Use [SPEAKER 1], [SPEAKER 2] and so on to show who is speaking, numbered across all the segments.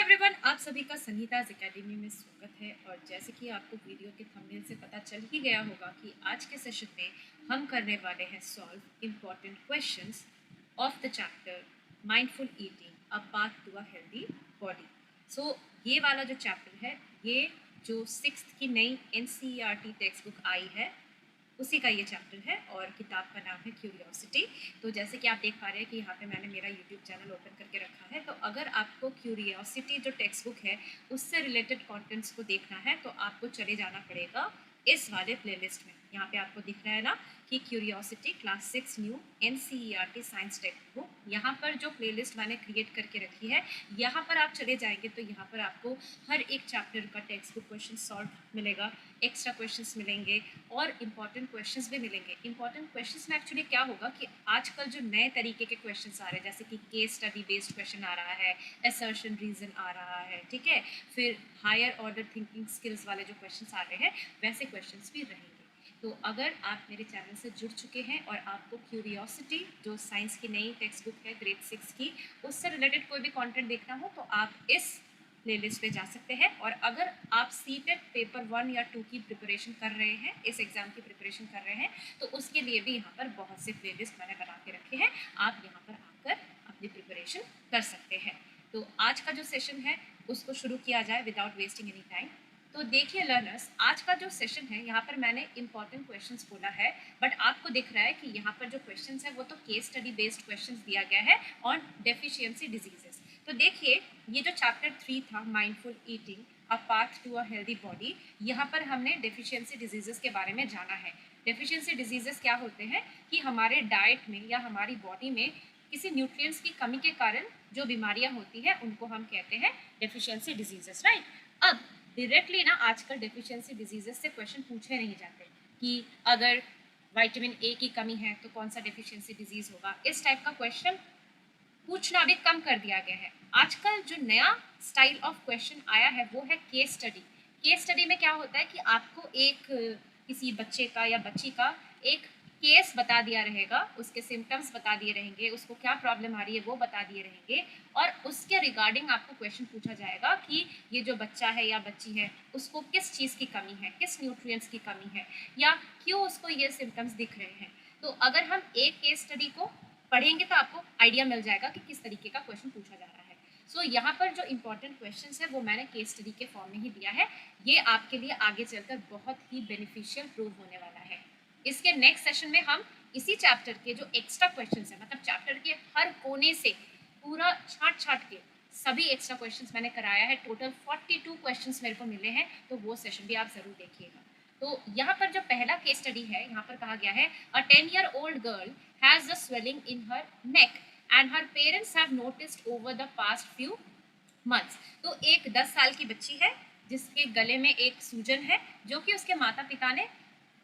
[SPEAKER 1] Everyone, आप सभी का संगीताज एकेडमी में स्वागत है। और जैसे कि आपको वीडियो के थंबनेल से पता चल ही गया होगा कि आज के सेशन में हम करने वाले हैं solve important questions of the chapter mindful eating a path to a healthy body. So ये वाला जो चैप्टर है, ये जो 6th की नई NCERT टेक्स्ट बुक आई है उसी का ये चैप्टर है और किताब का नाम है क्यूरियोसिटी। तो जैसे कि आप देख पा रहे हैं कि यहाँ पे मैंने मेरा यूट्यूब चैनल ओपन करके रखा है। तो अगर आपको क्यूरियोसिटी जो टेक्स्ट बुक है उससे रिलेटेड कंटेंट्स को देखना है तो आपको चले जाना पड़ेगा इस वाले प्लेलिस्ट में। यहाँ पे आपको दिख रहा है ना कि curiosity class 6 new NCERT science text book, यहाँ पर जो प्लेलिस्ट मैंने क्रिएट करके रखी है, यहाँ पर आप चले जाएंगे तो यहाँ पर आपको हर एक चैप्टर का टेक्स्ट बुक क्वेश्चन सॉल्व मिलेगा, एक्स्ट्रा क्वेश्चंस मिलेंगे और इम्पॉर्टेंट क्वेश्चंस भी मिलेंगे। इम्पॉर्टेंट क्वेश्चंस में एक्चुअली क्या होगा कि आजकल जो नए तरीके के क्वेश्चंस आ रहे हैं, जैसे कि केस स्टडी बेस्ड क्वेश्चन आ रहा है, असर्शन रीजन आ रहा है, ठीक है, फिर हायर ऑर्डर थिंकिंग स्किल्स वाले जो क्वेश्चंस आ रहे हैं वैसे क्वेश्चंस भी रहेंगे। तो अगर आप मेरे चैनल से जुड़ चुके हैं और आपको क्यूरियोसिटी जो साइंस की नई टेक्स्ट बुक है ग्रेड 6 की, उससे रिलेटेड कोई भी कंटेंट देखना हो तो आप इस प्लेलिस्ट पे जा सकते हैं। और अगर आप सीटेट पेपर 1 या 2 की प्रिपरेशन कर रहे हैं, इस एग्ज़ाम की प्रिपरेशन कर रहे हैं, तो उसके लिए भी यहाँ पर बहुत से प्लेलिस्ट मैंने बना के रखे हैं, आप यहाँ पर आकर अपनी प्रिपरेशन कर सकते हैं। तो आज का जो सेशन है उसको शुरू किया जाए विदाउट वेस्टिंग एनी टाइम। तो देखिए लर्नर्स, आज का जो सेशन है यहाँ पर मैंने इंपॉर्टेंट क्वेश्चंस बोला है, बट आपको दिख रहा है कि यहाँ पर जो क्वेश्चंस है वो तो केस स्टडी बेस्ड क्वेश्चंस दिया गया है ऑन डेफिशिएंसी डिजीजेस। तो देखिए, ये जो चैप्टर 3 था mindful eating a path to a healthy body, यहाँ पर हमने डेफिशिएंसी डिजीजेस के बारे में जाना है। डेफिशिएंसी डिजीजेस क्या होते हैं कि हमारे डाइट में या हमारी बॉडी में किसी न्यूट्रिएंट्स की कमी के कारण जो बीमारियां होती हैं उनको हम कहते हैं डेफिशिएंसी डिजीजेस, राइट। अब डायरेक्टली ना आजकल डेफिशिएंसी डिजीजेस से क्वेश्चन पूछे नहीं जाते कि अगर विटामिन ए की कमी है तो कौन सा डेफिशिएंसी डिजीज होगा। इस टाइप का क्वेश्चन पूछना अभी कम कर दिया गया है। आजकल जो नया स्टाइल ऑफ क्वेश्चन आया है वो है केस स्टडी। केस स्टडी में क्या होता है कि आपको एक किसी बच्चे का या बच्ची का एक केस बता दिया रहेगा, उसके सिम्टम्स बता दिए रहेंगे, उसको क्या प्रॉब्लम आ रही है वो बता दिए रहेंगे, और उसके रिगार्डिंग आपको क्वेश्चन पूछा जाएगा कि ये जो बच्चा है या बच्ची है उसको किस चीज़ की कमी है, किस न्यूट्रिएंट्स की कमी है, या क्यों उसको ये सिम्टम्स दिख रहे हैं। तो अगर हम एक केस स्टडी को पढ़ेंगे तो आपको आइडिया मिल जाएगा कि किस तरीके का क्वेश्चन पूछा जा रहा है। सो यहाँ पर जो इंपॉर्टेंट क्वेश्चंस है वो मैंने केस स्टडी के फॉर्म में ही दिया है। ये आपके लिए आगे चलकर बहुत ही बेनिफिशियल प्रूव होने वाला है। इसके नेक्स्ट सेशन में हम इसी चैप्टर के जो एक्स्ट्रा क्वेश्चंस है, मतलब चैप्टर के हर कोने से पूरा छाट छाट के सभी एक्स्ट्रा क्वेश्चंस मैंने कराया है। टोटल 42 क्वेश्चंस मेरे को मिले हैं, तो वो सेशन भी आप जरूर देखिएगा। तो यहाँ पर जो पहला केस स्टडी है, यहाँ पर कहा गया है अ 10-year-old girl has the swelling in her neck and her parents have noticed over the past few months। तो एक 10 साल की बच्ची है जिसके गले में एक सूजन है जो कि उसके माता पिता ने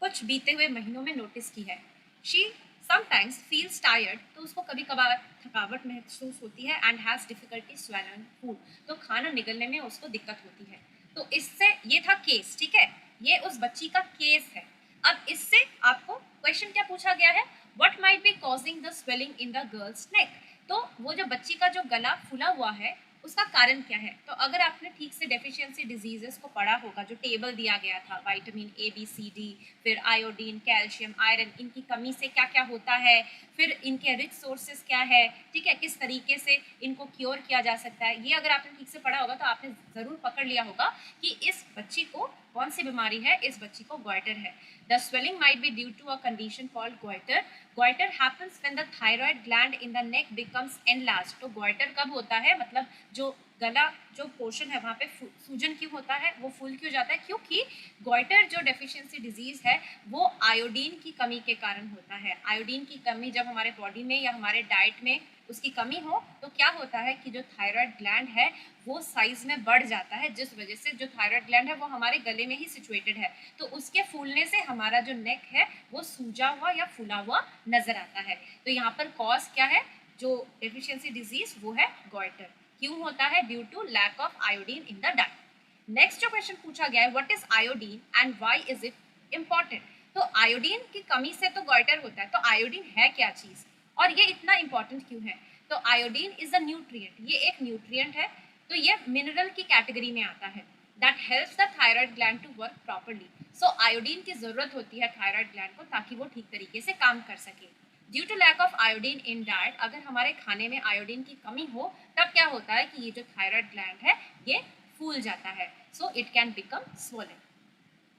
[SPEAKER 1] कुछ बीते हुए महीनों में नोटिस की है। शी समटाइम्स फील्स टायर्ड, तो उसको कभी कभार थकावट महसूस होती है, and has difficulty swelling food, तो खाना निगलने में उसको दिक्कत होती है। तो इससे ये था केस, ठीक है, ये उस बच्ची का केस है। अब इससे आपको क्वेश्चन क्या पूछा गया है, what might be causing the swelling in the girl's neck. तो वो जो बच्ची का जो गला फूला हुआ है उसका कारण क्या है। तो अगर आपने ठीक से डेफिशिएंसी डिजीजेस को पढ़ा होगा, जो टेबल दिया गया था, vitamin A B C D, फिर आयोडीन, कैल्शियम, आयरन, इनकी कमी से क्या क्या होता है, फिर इनके रिच सोर्सेस क्या है, ठीक है, किस तरीके से इनको क्योर किया जा सकता है, ये अगर आपने ठीक से पढ़ा होगा तो आपने ज़रूर पकड़ लिया होगा कि इस बच्ची को कौन सी बीमारी है, इस बच्ची को गोइटर है। The swelling might be due to a condition called goitre. Goitre happens when the thyroid gland in the neck becomes enlarged. तो गोइटर कब होता है, मतलब जो गला जो पोर्शन है वहाँ पे सूजन क्यों होता है, वो फूल क्यों जाता है, क्योंकि गोइटर जो डेफिशिएंसी डिजीज है वो आयोडीन की कमी के कारण होता है। आयोडीन की कमी जब हमारे बॉडी में या हमारे डाइट में उसकी कमी हो तो क्या होता है कि जो थायराइड ग्लैंड है वो साइज में बढ़ जाता है, जिस वजह से जो थायराइड ग्लैंड है वो हमारे गले में ही सिचुएटेड है, तो उसके फूलने से हमारा जो नेक है वो सूजा हुआ या फूला हुआ नजर आता है। तो यहाँ पर कॉज क्या है, जो डेफिशिएंसी डिजीज, वो है गोइटर। क्यों होता है, due to lack of iodine in the diet. Next जो क्वेश्चन पूछा गया है, what is iodine and why is it important. तो आयोडीन की कमी से तो गोइटर होता है, तो आयोडीन है क्या चीज और ये इतना इंपॉर्टेंट क्यों है। तो आयोडीन इज अ न्यूट्रिएंट, ये एक न्यूट्रिएंट है। तो ये मिनरल की कैटेगरी में आता है। That helps the thyroid gland to work properly. So iodine की जरूरत होती है थायराइड ग्लैंड को ताकि वो ठीक तरीके से काम कर सके। Due to lack of iodine in diet, अगर हमारे खाने में आयोडीन की कमी हो तब क्या होता है कि ये जो थायराइड ग्लैंड है ये फूल जाता है। So it can become swollen.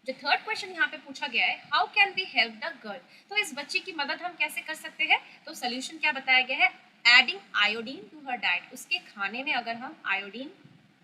[SPEAKER 1] जो थर्ड क्वेश्चन यहाँ पे पूछा गया है, how can we help the girl, तो इस बच्चे की मदद हम कैसे कर सकते हैं। तो सोल्यूशन क्या बताया गया है, adding iodine to her diet, उसके खाने में अगर हम आयोडीन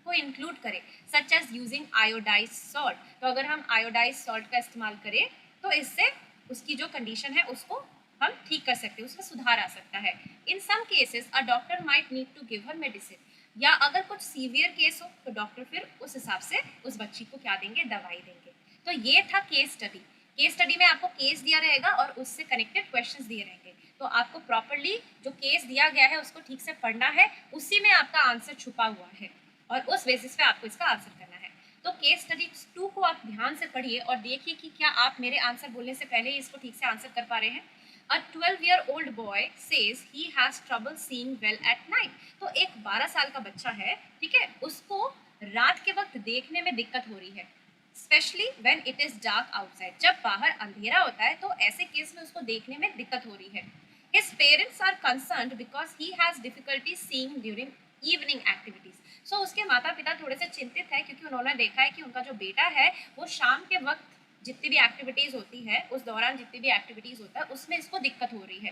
[SPEAKER 1] को इंक्लूड करें, such as using iodised salt, तो अगर हम आयोडाइज सॉल्ट का इस्तेमाल करें तो इससे उसकी जो कंडीशन है उसको हम ठीक कर सकते हैं, उसमें सुधार आ सकता है। In some cases a doctor might need to give her medicine, या अगर कुछ सीवियर केस हो तो डॉक्टर फिर उस हिसाब से उस बच्ची को क्या देंगे, दवाई देंगे। तो ये था केस स्टडी। केस स्टडी में आपको केस दिया रहेगा और उससे कनेक्टेड क्वेश्चंस दिए रहेंगे, तो आपको प्रॉपरली जो केस दिया गया है उसको ठीक से पढ़ना है, उसी में आपका आंसर छुपा हुआ है और उस बेसिस पे आपको इसका आंसर करना है। तो केस स्टडी 2 को आप ध्यान से पढ़िए और देखिए कि क्या आप मेरे आंसर बोलने से पहले इसको ठीक से आंसर कर पा रहे हैं। A 12-year-old boy says he has trouble seeing well at night. तो एक 12 साल का बच्चा है, ठीक है, उसको रात के वक्त देखने में दिक्कत हो रही है, specially when it is dark outside, जब बाहर अंधेरा होता है तो ऐसे केस में उसको देखने में दिक्कत हो रही है। His parents are concerned because he has difficulty seeing during evening activities. So उसके माता पिता थोड़े से चिंतित है क्योंकि उन्होंने देखा है कि उनका जो बेटा है वो शाम के वक्त जितनी भी एक्टिविटीज होती है, उस दौरान जितनी भी एक्टिविटीज होता है उसमें इसको दिक्कत हो रही है।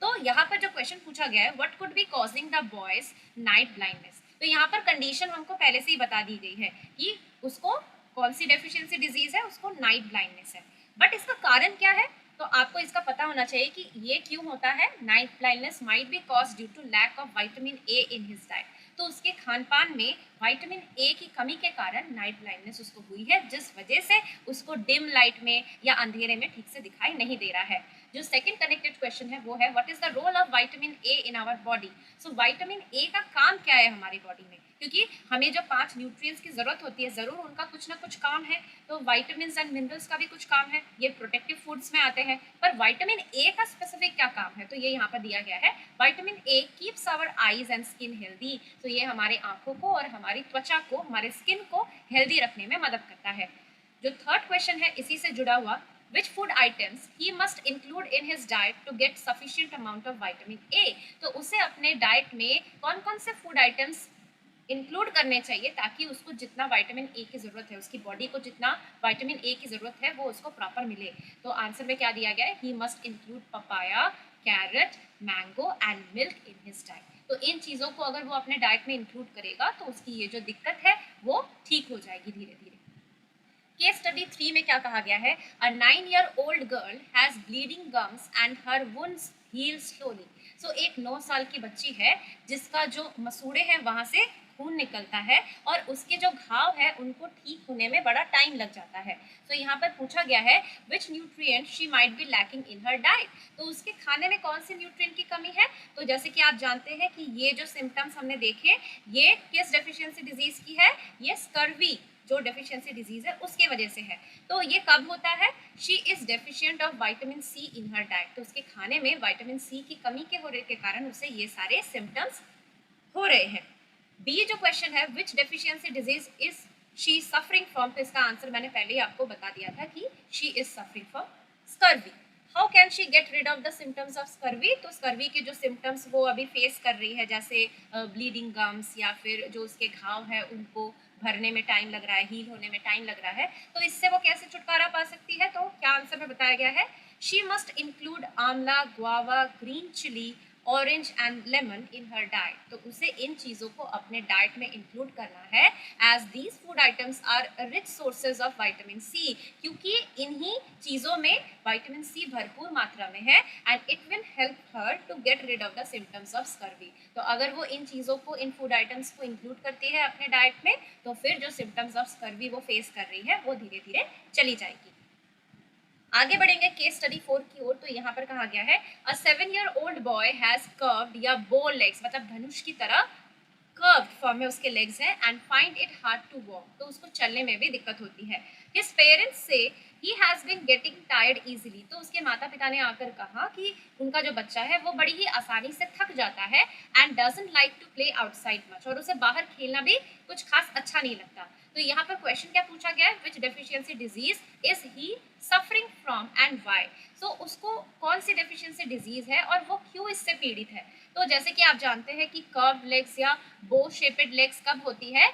[SPEAKER 1] तो यहाँ पर जो क्वेश्चन पूछा गया है, what could be causing the boys night blindness, तो यहाँ पर कंडीशन हमको पहले से ही बता दी गई है कि उसको कौन सी डेफिशिएंसी डिजीज है, उसको नाइट ब्लाइंडनेस है। बट इसका कारण क्या है, तो आपको इसका पता होना चाहिए कि ये क्यों होता है। Night blindness might be cause due to lack of vitamin A in his diet, तो उसके खान पान में विटामिन ए की कमी के कारण नाइट ब्लाइंडनेस उसको हुई है, जिस वजह से उसको डिम लाइट में या अंधेरे में ठीक से दिखाई नहीं दे रहा है। जो सेकंड कनेक्टेड क्वेश्चन है वो है, what is the role of vitamin A in our body. So vitamin A का काम क्या है हमारी बॉडी में, क्योंकि हमें जो 5 न्यूट्रिएंट्स की जरूरत होती है जरूर उनका कुछ ना कुछ काम है, तो विटामिन्स एंड मिनरल्स का भी कुछ काम है, ये प्रोटेक्टिव फूड्स में आते हैं। पर विटामिन ए का स्पेसिफिक क्या काम है, तो ये यहाँ पर दिया गया है, vitamin A keeps our eyes and skin healthy, तो ये हमारे आंखों को और हमारी त्वचा को, हमारे स्किन को हेल्दी रखने में मदद करता है। जो थर्ड क्वेश्चन है इसी से जुड़ा हुआ, which food items he must include in his diet to get sufficient amount of vitamin A, तो उसे अपने डाइट में कौन कौन से फूड आइटम्स इंक्लूड करने चाहिए ताकि उसको जितना विटामिन ए की जरूरत है, उसकी बॉडी को जितना विटामिन ए की जरूरत है वो उसको प्रॉपर मिले। तो आंसर में क्या दिया गया है, he must include papaya, carrot, mango and milk in his diet. तो इन चीज़ों को अगर वो अपने डाइट में इंक्लूड करेगा तो उसकी ये जो दिक्कत है वो ठीक हो जाएगी धीरे धीरे। केस स्टडी 3 में क्या कहा गया है, a 9-year-old girl has bleeding gums and her wounds heal slowly. So एक 9 साल की बच्ची है जिसका जो मसूड़े हैं वहां से खून निकलता है और उसके जो घाव है उनको ठीक होने में बड़ा टाइम लग जाता है। तो यहाँ पर पूछा गया है, विच nutrient she might be lacking in her diet, तो उसके खाने में कौन से न्यूट्रिएंट की कमी है। तो जैसे कि आप जानते हैं कि ये जो सिम्टम्स हमने देखे ये किस डेफिशिएंसी डिजीज की है, ये स्कर्वी जो डेफिशिएंसी डिजीज है उसके वजह से है। तो ये कब होता है, she is deficient of vitamin C in her diet, तो उसके खाने में विटामिन सी की कमी के होने के कारण उसे ये सारे सिम्टम्स हो रहे हैं। बी जो क्वेश्चन है, which deficiency disease is she suffering from, तो इसका आंसर मैंने पहले ही आपको बता दिया था कि she is suffering from scurvy. How can she get rid of the symptoms of scurvy, तो स्कर्वी के जो सिम्टम्स वो अभी फेस कर रही है, जैसे ब्लीडिंग गम्स या फिर जो उसके घाव है उनको भरने में टाइम लग रहा है, हील होने में टाइम लग रहा है, तो इससे वो कैसे छुटकारा पा सकती है। तो क्या आंसर में बताया गया है, she must include amla, guava, green chilli, orange and lemon in her diet, तो उसे इन चीज़ों को अपने डाइट में इंक्लूड करना है, as these food items are rich sources of vitamin C, क्योंकि इन्हीं चीज़ों में विटामिन सी भरपूर मात्रा में है and it will help her to get rid of the symptoms of scurvy. तो अगर वो इन चीज़ों को, इन फूड आइटम्स को इंक्लूड करती है अपने डाइट में तो फिर जो सिम्टम्स ऑफ स्कर्वी वो फेस कर रही है वो धीरे धीरे चली जाएगी। आगे बढ़ेंगे केस स्टडी 4 की ओर, तो यहाँ पर कहा गया है, अ 7-year-old बॉय हैज कर्व्ड या बो लेग्स, मतलब धनुष की तरह कर्व्ड फॉर्म में उसके लेग्स हैं and find it hard to walk, तो उसको चलने में भी दिक्कत होती है. हिज पेरेंट्स से he has been getting tired easily, तो उसके माता पिता ने आकर कहा कि उनका जो बच्चा है वो बड़ी ही आसानी से थक जाता है and doesn't like to play outside much, और उसे बाहर खेलना भी कुछ खास अच्छा नहीं लगता. तो यहाँ पर क्वेश्चन क्या पूछा गया है, which deficiency disease is he suffering from and why. So उसको कौन सी डेफिशिएंसी डिजीज है और वो क्यों इससे पीड़ित है. तो जैसे कि आप जानते हैं कि कर्व लेग्स या बो शेपेड लेग्स कब होती है,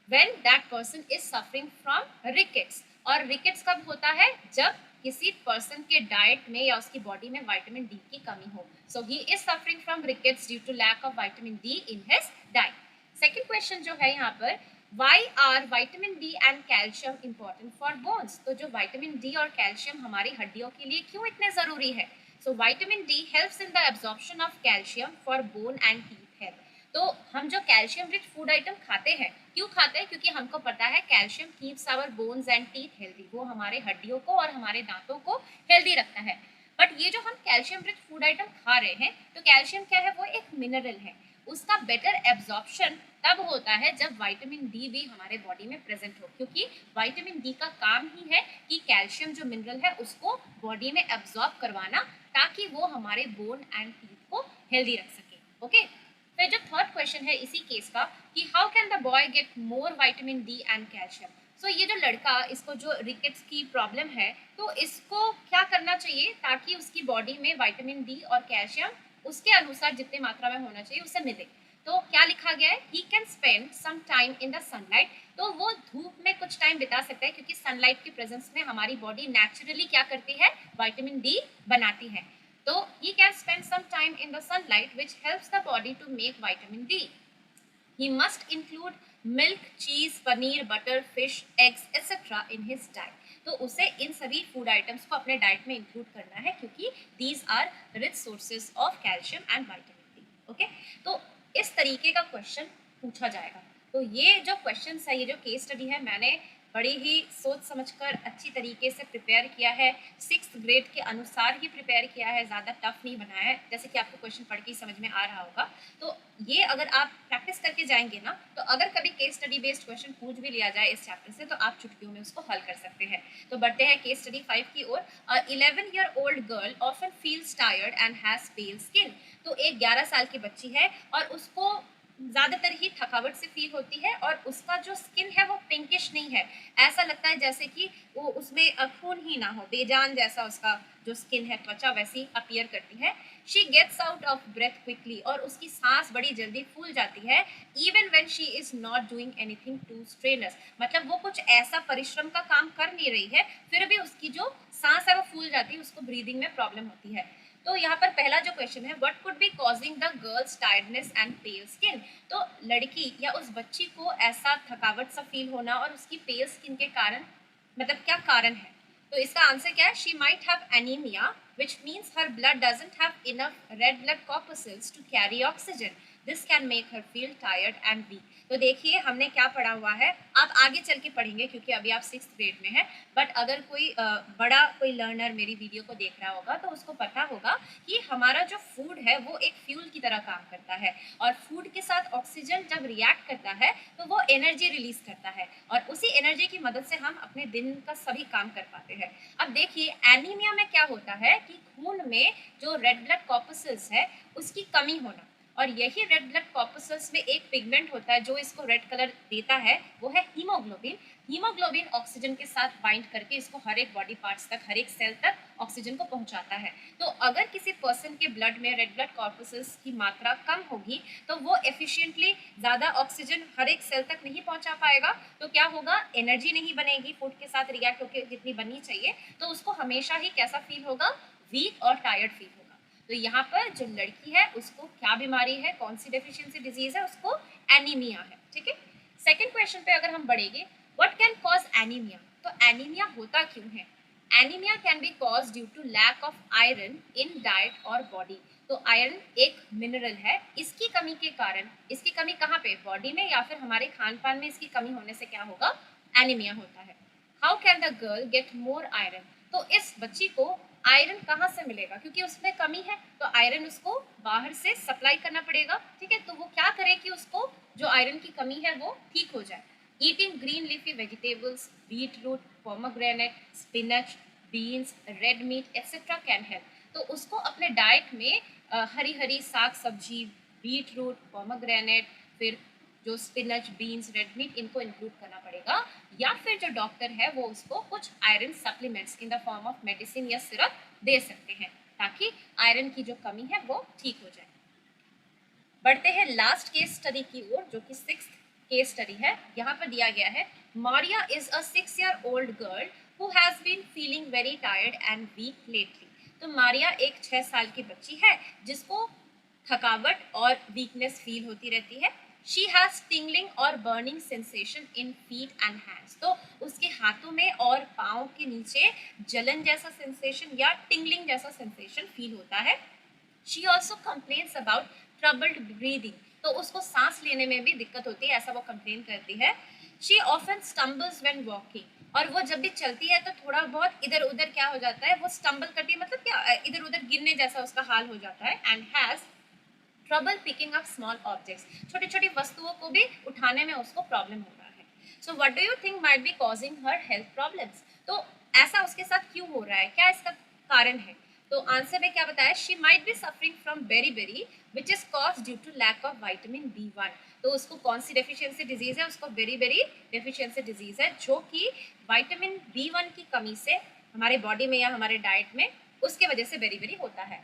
[SPEAKER 1] when that person is suffering from rickets. और rickets कब होता है, जब किसी पर्सन के डाइट में या उसकी बॉडी में विटामिन डी की कमी हो. So he is suffering from rickets due to lack of vitamin D in his diet. Second question जो है यहाँ पर, why are vitamin D and calcium important for bones. तो जो विटामिन डी और कैल्शियम हमारी हड्डियों के लिए क्यों इतने जरूरी है. So vitamin D helps in the absorption of calcium for bone and teeth health. तो हम जो कैल्शियम रिच फूड आइटम खाते हैं, क्यों खाते हैं, क्योंकि हमको पता है calcium keeps our bones and teeth healthy, वो हमारे हड्डियों को और हमारे दांतों को हेल्दी रखता है. बट ये जो हम कैल्शियम रिच फूड आइटम खा रहे हैं, तो कैल्शियम क्या है, वो एक मिनरल है. उसका बेटर एब्जॉर्प्शन तब होता है जब विटामिन डी भी हमारे बॉडी में प्रेजेंट हो, क्योंकि विटामिन डी का काम ही है कि कैल्शियम जो मिनरल है उसको बॉडी में एब्जॉर्ब करवाना, ताकि वो हमारे बोन एंड टीथ को हेल्दी रख सके. ओके. फिर जो थर्ड क्वेश्चन है इसी केस का, कि how can the boy get more vitamin D and calcium. So ये जो लड़का, इसको जो रिकेट्स की प्रॉब्लम है, तो इसको क्या करना चाहिए ताकि उसकी बॉडी में विटामिन डी और कैल्शियम उसके अनुसार जितनी मात्रा में होना चाहिए उसे मिले. तो क्या लिखा गया है, he can spend some time in the sunlight. तो वो धूप में कुछ टाइम बिता सकता है, क्योंकि सनलाइट की प्रेजेंस में हमारी बॉडी नेचुरली क्या करती है, विटामिन डी बनाती है. So he can spend some time in the sunlight, which helps the body to make vitamin D. He must include milk, cheese, paneer, butter, fish, eggs, etc. in his diet. तो उसे इन सभी food items को अपने diet में include करना है, क्योंकि these are rich sources of calcium and vitamin D. Okay. तो इस तरीके का क्वेश्चन पूछा जाएगा. तो ये जो क्वेश्चन है, ये जो केस स्टडी है, मैंने बड़ी ही सोच समझकर अच्छी तरीके से प्रिपेयर किया है. 6th ग्रेड के अनुसार ही प्रिपेयर किया है, ज़्यादा टफ नहीं बनाया है, जैसे कि आपको क्वेश्चन पढ़ के ही समझ में आ रहा होगा. तो ये अगर आप प्रैक्टिस करके जाएंगे ना, तो अगर कभी केस स्टडी बेस्ड क्वेश्चन पूछ भी लिया जाए इस चैप्टर से, तो आप चुटकियों में उसको हल कर सकते हैं. तो बढ़ते हैं केस स्टडी 5 की ओर. 11-year-old girl often feels tired and has pail skin. तो एक 11 साल की बच्ची है और उसको ज़्यादातर ही थकावट से फील होती है, और उसका जो स्किन है वो पिंकिश नहीं है, ऐसा लगता है जैसे कि वो उसमें खून ही ना हो, बेजान जैसा उसका जो स्किन है, त्वचा वैसी अपीयर करती है. She gets out of breath quickly, और उसकी सांस बड़ी जल्दी फूल जाती है. Even when she is not doing anything too strenuous, मतलब वो कुछ ऐसा परिश्रम का काम कर नहीं रही है, फिर भी उसकी जो सांस है वो फूल जाती है, उसको ब्रीदिंग में प्रॉब्लम होती है. तो यहाँ पर पहला जो क्वेश्चन है, what could be causing the girls tiredness and pale skin. तो लड़की या उस बच्ची को ऐसा थकावट सा फील होना और उसकी पेल स्किन के कारण, मतलब क्या कारण है. तो इसका आंसर क्या है, she might have anaemia, which means her blood doesn't have enough red blood corpuscles to carry oxygen. This can make her feel tired and weak. तो देखिए हमने क्या पढ़ा हुआ है, आप आगे चल के पढ़ेंगे क्योंकि अभी आप 6th ग्रेड में हैं. बट अगर कोई बड़ा कोई लर्नर मेरी वीडियो को देख रहा होगा, तो उसको पता होगा कि हमारा जो फूड है वो एक फ्यूल की तरह काम करता है, और फूड के साथ ऑक्सीजन जब रिएक्ट करता है तो वो एनर्जी रिलीज करता है, और उसी एनर्जी की मदद से हम अपने दिन का सभी काम कर पाते हैं. अब देखिए एनीमिया में क्या होता है कि खून में जो रेड ब्लड कॉर्पसल्स है उसकी कमी होना, और यही रेड ब्लड कॉर्पसल्स में एक पिगमेंट होता है जो इसको रेड कलर देता है, वो है हीमोग्लोबिन. हीमोग्लोबिन ऑक्सीजन के साथ बाइंड करके इसको हर एक बॉडी पार्ट्स तक, हर एक सेल तक ऑक्सीजन को पहुंचाता है. तो अगर किसी पर्सन के ब्लड में रेड ब्लड कॉर्पसल्स की मात्रा कम होगी, तो वो एफिशिएंटली ज़्यादा ऑक्सीजन हर एक सेल तक नहीं पहुंचा पाएगा. तो क्या होगा, एनर्जी नहीं बनेगी फूड के साथ रिएक्ट होकर जितनी बननी चाहिए, तो उसको हमेशा ही कैसा फील होगा, वीक और टायर्ड फील होगा. तो यहाँ पर जो लड़की है उसको क्या बीमारी है, कौन सी डेफिशिएंसी डिजीज है, उसको एनीमिया है. ठीक है. सेकंड क्वेश्चन पे अगर हम बढ़ेंगे, व्हाट कैन कॉज एनीमिया. तो एनीमिया होता क्यों है. Anaemia can be cause due to lack of iron in diet और बॉडी. तो आयरन एक मिनरल है, इसकी कमी के कारण, इसकी कमी कहाँ पे, बॉडी में या फिर हमारे खान पान में इसकी कमी होने से क्या होगा, एनीमिया होता है. How can the girl get more iron. तो इस बच्ची को आयरन कहाँ से मिलेगा, क्योंकि उसमें कमी है तो आयरन उसको बाहर से सप्लाई करना पड़ेगा, ठीक है। तो वो क्या करे कि उसको जो आयरन की कमी है वो ठीक हो जाए। Eating green leafy vegetables, beetroot, pomegranate, spinach, beans, red meat etcetera can help. तो उसको अपने डाइट में हरी हरी साग सब्जी, बीटरूट, पोमोग्रेनेट, फिर जो स्पिनच, बीन्स, रेड मीट, इनको इंक्लूड करना पड़ेगा। या फिर जो डॉक्टर है वो उसको कुछ iron supplements in the form of medicine या सिरप दे सकते हैं ताकि आयरन की जो कमी है वो ठीक हो जाए। बढ़ते हैं लास्ट केस स्टडी की ओर, जो कि 6th केस स्टडी है। यहाँ पर दिया गया है, Maria is a 6-year-old girl who has been feeling very tired and weak lately. तो मारिया एक 6 साल की बच्ची है जिसको थकावट और वीकनेस फील होती रहती है। शी हैज टिंगलिंग और burning sensation in feet and hands. तो उसके हाथों में और पाँव के नीचे जलन जैसा सेंसेशन या टिंगलिंग जैसा सेंसेशन फील होता है। She also complains about troubled breathing. तो उसको सांस लेने में भी दिक्कत होती है, ऐसा वो कंप्लेन करती है। She often stumbles when walking. और वो जब भी चलती है तो थोड़ा बहुत इधर उधर क्या हो जाता है, वो स्टम्बल करती है, मतलब क्या इधर उधर गिरने जैसा उसका हाल हो जाता है। And has trouble picking up small objects. छोटी छोटी वस्तुओं को भी उठाने में उसको प्रॉब्लम हो रहा है। So what do you think might be causing her health problems. तो ऐसा उसके साथ क्यों हो रहा है, क्या इसका कारण है। तो आंसर में क्या बताया, she might be suffering from beri which is cause due to lack of vitamin B1। तो उसको कौन सी डेफिशिएंसी डिजीज है, उसको बेरी डेफिशिएंसी डिजीज है, जो कि विटामिन B1 की कमी से हमारे बॉडी में या हमारे डाइट में उसके वजह से बेरी होता है।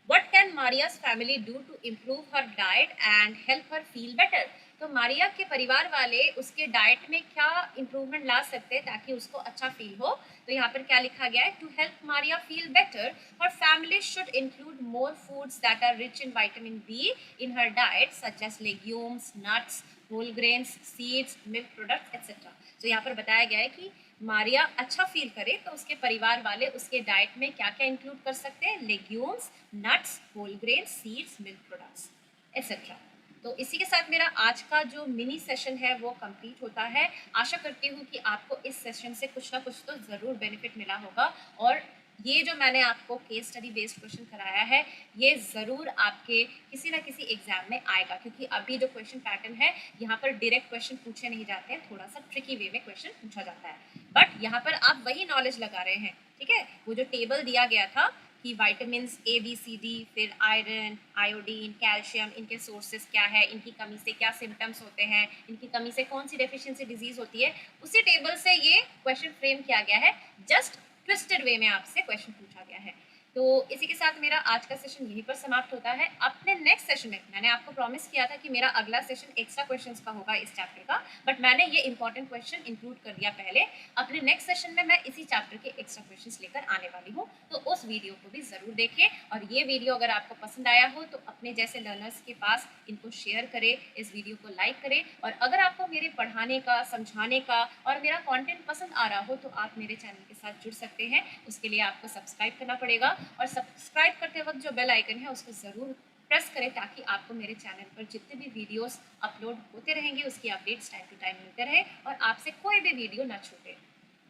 [SPEAKER 1] What can Maria's family do to improve her diet and help her feel better? तो मारिया के परिवार वाले उसके डाइट में क्या इम्प्रूवमेंट ला सकते हैं ताकि उसको अच्छा फील हो। तो यहाँ पर क्या लिखा गया है, to help Maria feel better her family should include more foods that are rich in vitamin B in her diet such as legumes, nuts, whole grains, seeds, milk products etc. तो यहाँ पर बताया गया है कि मारिया अच्छा फील करे तो उसके परिवार वाले उसके डाइट में क्या क्या इंक्लूड कर सकते हैं, legumes, nuts, whole grain, seeds, milk products etcetera. तो इसी के साथ मेरा आज का जो मिनी सेशन है वो कंप्लीट होता है। आशा करती हूँ कि आपको इस सेशन से कुछ ना कुछ तो ज़रूर बेनिफिट मिला होगा और ये जो मैंने आपको केस स्टडी बेस्ड क्वेश्चन कराया है ये ज़रूर आपके किसी ना किसी एग्जाम में आएगा, क्योंकि अभी जो क्वेश्चन पैटर्न है यहाँ पर डायरेक्ट क्वेश्चन पूछे नहीं जाते हैं, थोड़ा सा ट्रिकी वे में क्वेश्चन पूछा जाता है। बट यहाँ पर आप वही नॉलेज लगा रहे हैं, ठीक है। वो जो टेबल दिया गया था कि vitamin A B C D, फिर आयरन, आयोडीन, कैल्शियम, इनके सोर्सेज क्या है, इनकी कमी से क्या सिम्टम्स होते हैं, इनकी कमी से कौन सी डेफिशिएंसी डिजीज होती है, उसी टेबल से ये क्वेश्चन फ्रेम किया गया है। जस्ट ट्विस्टेड वे में आपसे क्वेश्चन पूछा गया है। तो इसी के साथ मेरा आज का सेशन यहीं पर समाप्त होता है। अपने नेक्स्ट सेशन में मैंने आपको प्रॉमिस किया था कि मेरा अगला सेशन एक्स्ट्रा क्वेश्चंस का होगा इस चैप्टर का, बट मैंने ये इंपॉर्टेंट क्वेश्चन इंक्लूड कर दिया पहले। अपने नेक्स्ट सेशन में मैं इसी चैप्टर के एक्स्ट्रा क्वेश्चंस लेकर आने वाली हूँ, तो उस वीडियो को भी ज़रूर देखें। और ये वीडियो अगर आपको पसंद आया हो तो अपने जैसे लर्नर्स के पास इनको शेयर करें, इस वीडियो को लाइक करें। और अगर आपको मेरे पढ़ाने का, समझाने का और मेरा कंटेंट पसंद आ रहा हो तो आप मेरे चैनल के साथ जुड़ सकते हैं। उसके लिए आपको सब्सक्राइब करना पड़ेगा और सब्सक्राइब करते वक्त जो बेल आइकन है उसको ज़रूर प्रेस करें ताकि आपको मेरे चैनल पर जितने भी वीडियोस अपलोड होते रहेंगे उसकी अपडेट्स टाइम टू टाइम मिलते रहे और आपसे कोई भी वीडियो ना छूटे।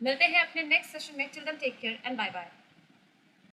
[SPEAKER 1] मिलते हैं अपने नेक्स्ट सेशन में। Till then take care and bye bye.